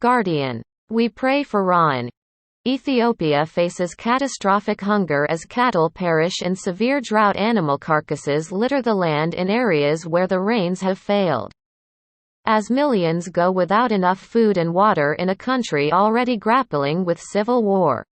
Guardian. We pray for rain. Ethiopia faces catastrophic hunger as cattle perish in severe drought. Animal carcasses litter the land in areas where the rains have failed. As millions go without enough food and water in a country already grappling with civil war.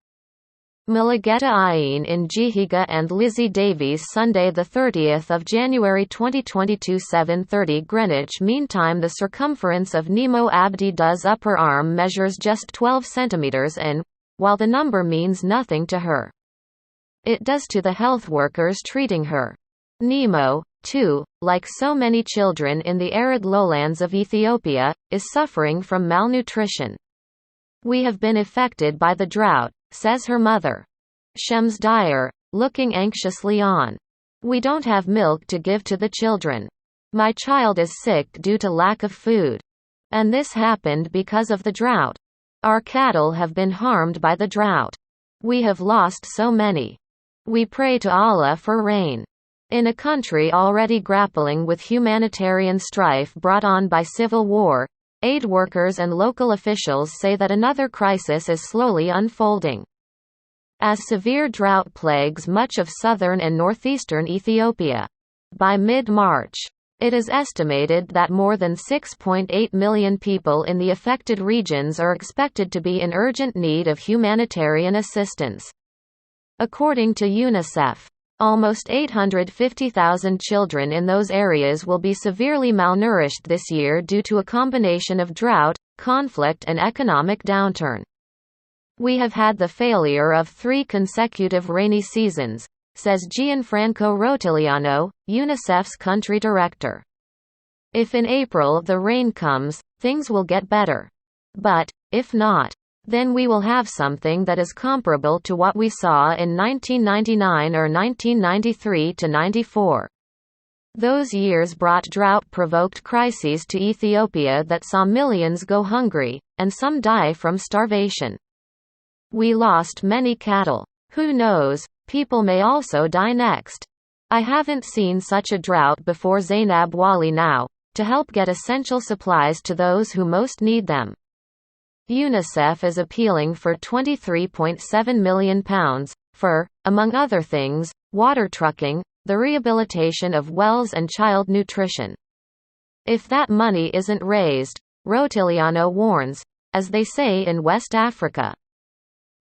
Mulugeta Ayin in Jihiga and Lizzie Davies, Sunday 30 January 2022, 7:30 Greenwich Mean Time. The circumference of Nemo Abdi's upper arm measures just 12 centimeters and, while the number means nothing to her, it does to the health workers treating her. Nemo, too, like so many children in the arid lowlands of Ethiopia, is suffering from malnutrition. We have been affected by the drought, says her mother. Shems Dyer, looking anxiously on. We don't have milk to give to the children. My child is sick due to lack of food. And this happened because of the drought. Our cattle have been harmed by the drought. We have lost so many. We pray to Allah for rain. In a country already grappling with humanitarian strife brought on by civil war, aid workers and local officials say that another crisis is slowly unfolding. As severe drought plagues much of southern and northeastern Ethiopia. By mid-March, it is estimated that more than 6.8 million people in the affected regions are expected to be in urgent need of humanitarian assistance. According to UNICEF, almost 850,000 children in those areas will be severely malnourished this year due to a combination of drought, conflict and economic downturn. We have had the failure of 3 consecutive rainy seasons, says Gianfranco Rotiliano, UNICEF's country director. If in April the rain comes, things will get better. But, if not, then we will have something that is comparable to what we saw in 1999 or 1993–94. Those years brought drought-provoked crises to Ethiopia that saw millions go hungry, and some die from starvation. We lost many cattle. Who knows, people may also die next. I haven't seen such a drought before. Zainab Wali now, to help get essential supplies to those who most need them. UNICEF is appealing for £23.7 million, for, among other things, water trucking, the rehabilitation of wells and child nutrition. If that money isn't raised, Rotiliano warns, as they say in West Africa,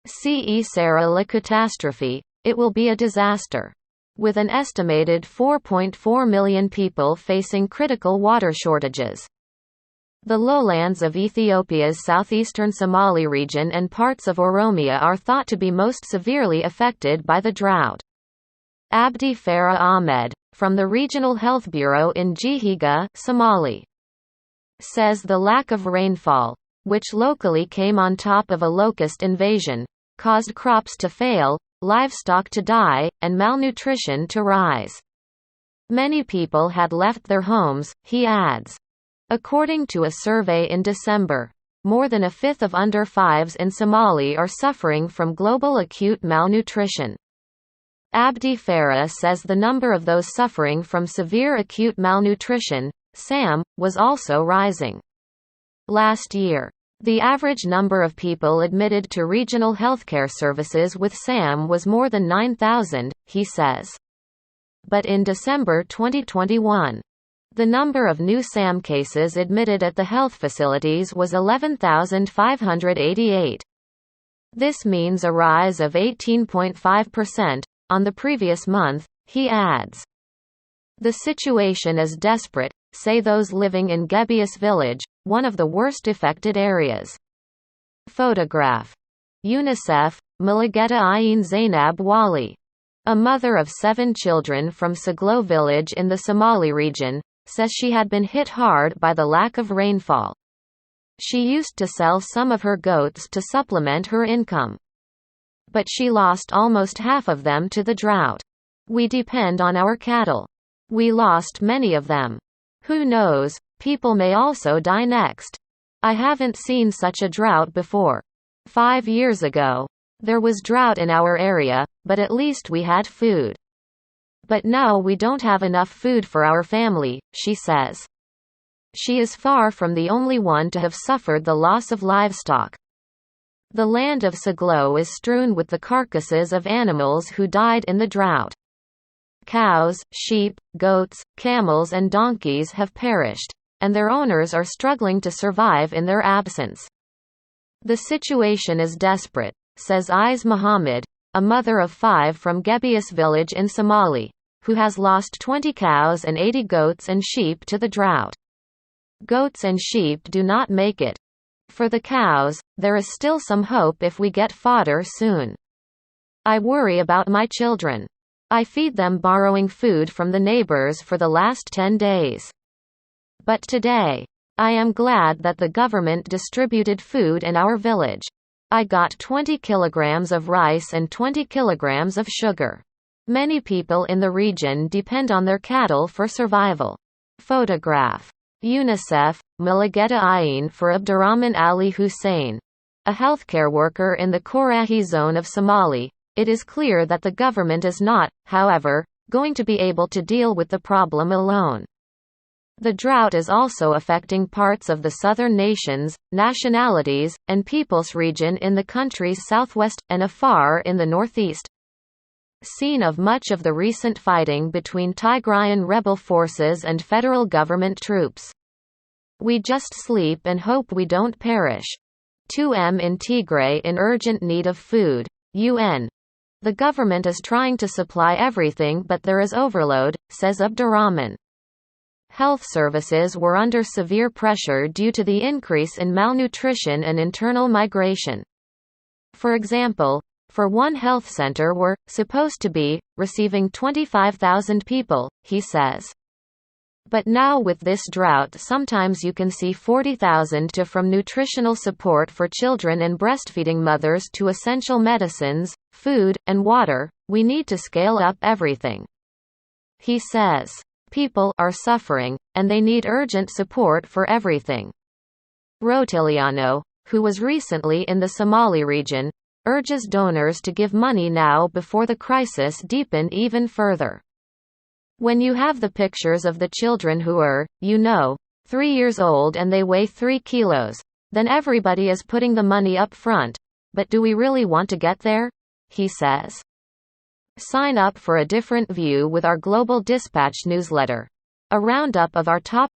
"Ce sera la catastrophe," it will be a disaster. With an estimated 4.4 million people facing critical water shortages. The lowlands of Ethiopia's southeastern Somali region and parts of Oromia are thought to be most severely affected by the drought. Abdi Farah Ahmed, from the Regional Health Bureau in Jihiga, Somali, says the lack of rainfall, which locally came on top of a locust invasion, caused crops to fail, livestock to die, and malnutrition to rise. Many people had left their homes, he adds. According to a survey in December, more than a fifth of under 5s in Somali are suffering from global acute malnutrition. Abdi Farah says the number of those suffering from severe acute malnutrition, SAM, was also rising. Last year, the average number of people admitted to regional healthcare services with SAM was more than 9,000, he says. But in December 2021, the number of new SAM cases admitted at the health facilities was 11,588. This means a rise of 18.5%, on the previous month, he adds. The situation is desperate, say those living in Gebius village, one of the worst affected areas. Photograph. UNICEF, Mulugeta Ayin Zainab Wali. A mother of 7 children from Saglo village in the Somali region, says she had been hit hard by the lack of rainfall. She used to sell some of her goats to supplement her income. But she lost almost half of them to the drought. We depend on our cattle. We lost many of them. Who knows, people may also die next. I haven't seen such a drought before. 5 years ago, there was drought in our area, but at least we had food. But now we don't have enough food for our family, she says. She is far from the only one to have suffered the loss of livestock. The land of Saglo is strewn with the carcasses of animals who died in the drought. Cows, sheep, goats, camels and donkeys have perished, and their owners are struggling to survive in their absence. The situation is desperate, says Ais Muhammad, a mother of 5 from Gebius village in Somali, who has lost 20 cows and 80 goats and sheep to the drought. Goats and sheep do not make it. For the cows, there is still some hope if we get fodder soon. I worry about my children. I feed them borrowing food from the neighbors for the last 10 days. But today, I am glad that the government distributed food in our village. I got 20 kilograms of rice and 20 kilograms of sugar. Many people in the region depend on their cattle for survival. Photograph. UNICEF, Malageta Ain for Abdurrahman Ali Hussein, a healthcare worker in the Korahi zone of Somali. It is clear that the government is not, however, going to be able to deal with the problem alone. The drought is also affecting parts of the southern nations, nationalities, and peoples region in the country's southwest, and afar in the northeast. Scene of much of the recent fighting between Tigrayan rebel forces and federal government troops. We just sleep and hope we don't perish. 2M in Tigray in urgent need of food. UN. The government is trying to supply everything but there is overload, says Abdurrahman. Health services were under severe pressure due to the increase in malnutrition and internal migration. For example, for one health center were, supposed to be, receiving 25,000 people, he says. But now with this drought sometimes you can see 40,000 to from nutritional support for children and breastfeeding mothers to essential medicines, food, and water. We need to scale up everything. He says. People are suffering, and they need urgent support for everything. Rotiliano, who was recently in the Somali region, urges donors to give money now before the crisis deepened even further. When you have the pictures of the children who are, 3 years old and they weigh 3 kilos, then everybody is putting the money up front. But do we really want to get there? He says. Sign up for a different view with our Global Dispatch newsletter. A roundup of our top